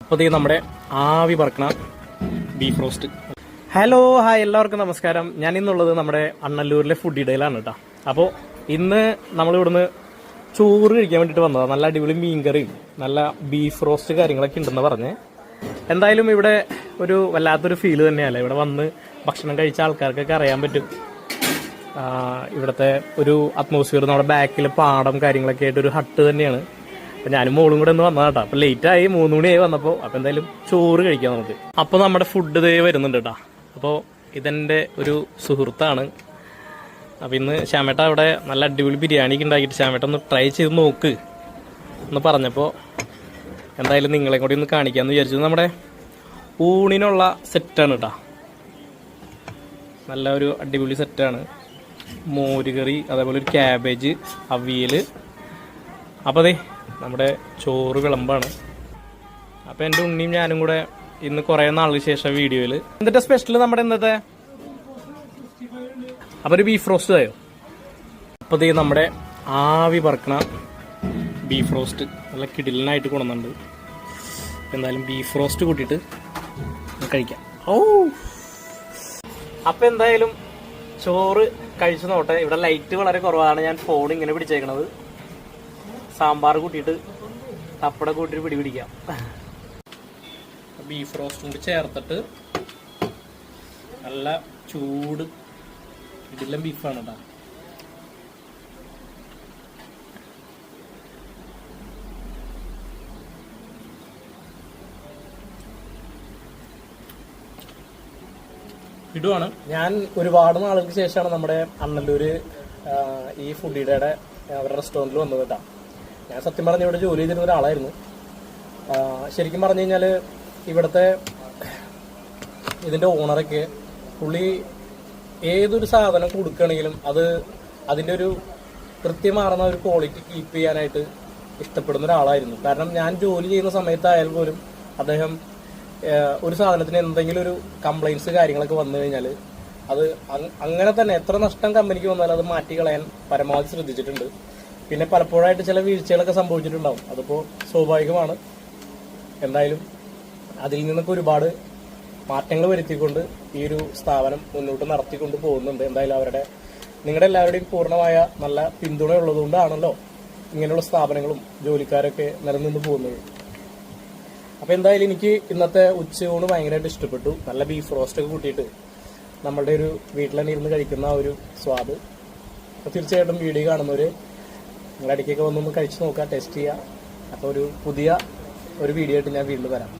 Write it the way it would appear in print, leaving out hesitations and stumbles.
അപ്പോൾ ഇത് നമ്മുടെ ആവി പറക്കണ ബീഫ് റോസ്റ്റ്. ഹലോ ഹായ്, എല്ലാവർക്കും നമസ്കാരം. ഞാൻ ഇന്നുള്ളത് നമ്മുടെ അണ്ണല്ലൂരിലെ ഫുഡ് ഇടയിലാണ് കേട്ടോ. അപ്പോൾ ഇന്ന് നമ്മളിവിടുന്ന് ചോറ് കഴിക്കാൻ വേണ്ടിയിട്ട് വന്നതാണ്. നല്ല അടിപൊളി മീൻകറിയും നല്ല ബീഫ് റോസ്റ്റ് കാര്യങ്ങളൊക്കെ ഉണ്ടെന്ന് പറഞ്ഞ്. എന്തായാലും ഇവിടെ ഒരു വല്ലാത്തൊരു ഫീല് തന്നെയല്ലേ. ഇവിടെ വന്ന് ഭക്ഷണം കഴിച്ച ആൾക്കാർക്കൊക്കെ അറിയാൻ പറ്റും ഇവിടുത്തെ ഒരു അറ്റ്മോസ്ഫിയർ. നമ്മുടെ ബാക്കിൽ പാടം കാര്യങ്ങളൊക്കെ ആയിട്ട് ഒരു ഹട്ട് തന്നെയാണ്. അപ്പം ഞാനും മോളും കൂടെ ഒന്ന് വന്നതാ കേട്ടോ. അപ്പം ലേറ്റായി, 3 മണിയായി വന്നപ്പോൾ. അപ്പം എന്തായാലും ചോറ് കഴിക്കാം നമുക്ക്. അപ്പോൾ നമ്മുടെ ഫുഡ് ഇതേ വരുന്നുണ്ട് കേട്ടോ. അപ്പോൾ ഇതെൻ്റെ ഒരു സുഹൃത്താണ്. അപ്പം ഇന്ന് ശ്യാമേട്ട അവിടെ നല്ല അടിപൊളി ബിരിയാണിക്ക് ഉണ്ടാക്കിയിട്ട് ശ്യാമേട്ട ഒന്ന് ട്രൈ ചെയ്ത് നോക്ക് എന്ന് പറഞ്ഞപ്പോൾ എന്തായാലും നിങ്ങളെ കൂടി ഒന്ന് കാണിക്കാമെന്ന് വിചാരിച്ചത്. നമ്മുടെ ഊണിനുള്ള സെറ്റാണ് കേട്ടോ. നല്ല ഒരു അടിപൊളി സെറ്റാണ്. മോരുകറി, അതേപോലെ ഒരു ക്യാബേജ്, അവിയൽ. അപ്പോൾ അതെ നമ്മുടെ ചോറ് വിളമ്പാണ്. അപ്പോൾ എൻ്റെ ഉണ്ണിയും ഞാനും കൂടെ ഇന്ന് കുറേ നാളിന് ശേഷം വീഡിയോയിൽ. എന്നിട്ട് സ്പെഷ്യൽ നമ്മുടെ ഇന്നത്തെ അപ്പോൾ ഒരു ബീഫ് റോസ്റ്റ് ആയോ. അപ്പോൾ ഇത് നമ്മുടെ ആവി പറക്കണ ബീഫ് റോസ്റ്റ് നല്ല കിടിലനായിട്ട് കൊണ്ടുവന്നുണ്ട്. എന്തായാലും ബീഫ് റോസ്റ്റ് കൂട്ടിയിട്ട് കഴിക്കാം. ഓ, അപ്പം എന്തായാലും ചോറ് കഴിച്ചു നോട്ടെ. ഇവിടെ ലൈറ്റ് വളരെ കുറവാണ്. ഞാൻ ഫോൺ ഇങ്ങനെ പിടിച്ചേക്കണത്. സാമ്പാർ കൂട്ടിയിട്ട് തപ്പട കൂട്ടിയിട്ട് പിടിപിടിക്കാം. ബീഫ് റോസ്റ്റും കൂടി ചേർത്തിട്ട് നല്ല ചൂട് ഇതെല്ലാം ബീഫാണ് കേട്ടോ. ഇടുവാണ്. ഞാൻ ഒരുപാട് നാളുകൾക്ക് ശേഷമാണ് നമ്മുടെ അണ്ണല്ലൂര് ഈ ഫുഡിയുടെ അവരുടെ റെസ്റ്റോറൻറ്റിൽ വന്നത് കേട്ടോ. ഞാൻ സത്യം പറഞ്ഞ ഇവിടെ ജോലി ചെയ്തിരുന്ന ഒരാളായിരുന്നു. ശരിക്കും പറഞ്ഞു കഴിഞ്ഞാൽ ഇവിടുത്തെ ഇതിൻ്റെ ഓണറൊക്കെ പുള്ളി ഏതൊരു സാധനം കൊടുക്കുകയാണെങ്കിലും അത് അതിൻ്റെ ഒരു കൃത്യമാർന്ന ഒരു ക്വാളിറ്റി കീപ്പ് ചെയ്യാനായിട്ട് ഇഷ്ടപ്പെടുന്ന ഒരാളായിരുന്നു. കാരണം ഞാൻ ജോലി ചെയ്യുന്ന സമയത്തായാലും പോലും അദ്ദേഹം ഒരു സാധനത്തിന് എന്തെങ്കിലും ഒരു കംപ്ലൈൻറ്റ്സ് കാര്യങ്ങളൊക്കെ വന്നു കഴിഞ്ഞാൽ അത് അങ്ങനെ തന്നെ എത്ര നഷ്ടം കമ്പനിക്ക് വന്നാലും അത് മാറ്റി കളയാൻ പരമാവധി ശ്രദ്ധിച്ചിട്ടുണ്ട്. പിന്നെ പലപ്പോഴായിട്ട് ചില വീഴ്ചകളൊക്കെ സംഭവിച്ചിട്ടുണ്ടാവും. അതിപ്പോൾ സ്വാഭാവികമാണ്. എന്തായാലും അതിൽ നിന്നൊക്കെ ഒരുപാട് മാറ്റങ്ങൾ വരുത്തിക്കൊണ്ട് ഈ ഒരു സ്ഥാപനം മുന്നോട്ട് നടത്തിക്കൊണ്ട് പോകുന്നുണ്ട്. എന്തായാലും നിങ്ങളുടെ എല്ലാവരുടെയും പൂർണ്ണമായ നല്ല പിന്തുണ ഉള്ളതുകൊണ്ടാണല്ലോ ഇങ്ങനെയുള്ള സ്ഥാപനങ്ങളും ജോലിക്കാരൊക്കെ നിലനിന്ന് പോകുന്നത്. അപ്പോൾ എന്തായാലും എനിക്ക് ഇന്നത്തെ ഉച്ചയൂണ് ഭയങ്കരമായിട്ട് ഇഷ്ടപ്പെട്ടു. നല്ല ബീഫ് റോസ്റ്റൊക്കെ കൂട്ടിയിട്ട് നമ്മളുടെ ഒരു വീട്ടിൽ തന്നെ ഇരുന്ന് കഴിക്കുന്ന ആ ഒരു സ്വാദ്. അപ്പോൾ തീർച്ചയായിട്ടും വീഡിയോ കാണുന്നവർ നിങ്ങളുടെ ഇടയ്ക്കൊക്കെ വന്നൊന്ന് കഴിച്ച് നോക്കുക, ടെസ്റ്റ് ചെയ്യുക. അപ്പോൾ ഒരു പുതിയ ഒരു വീഡിയോ ആയിട്ട് ഞാൻ വീണ്ടും വരാം.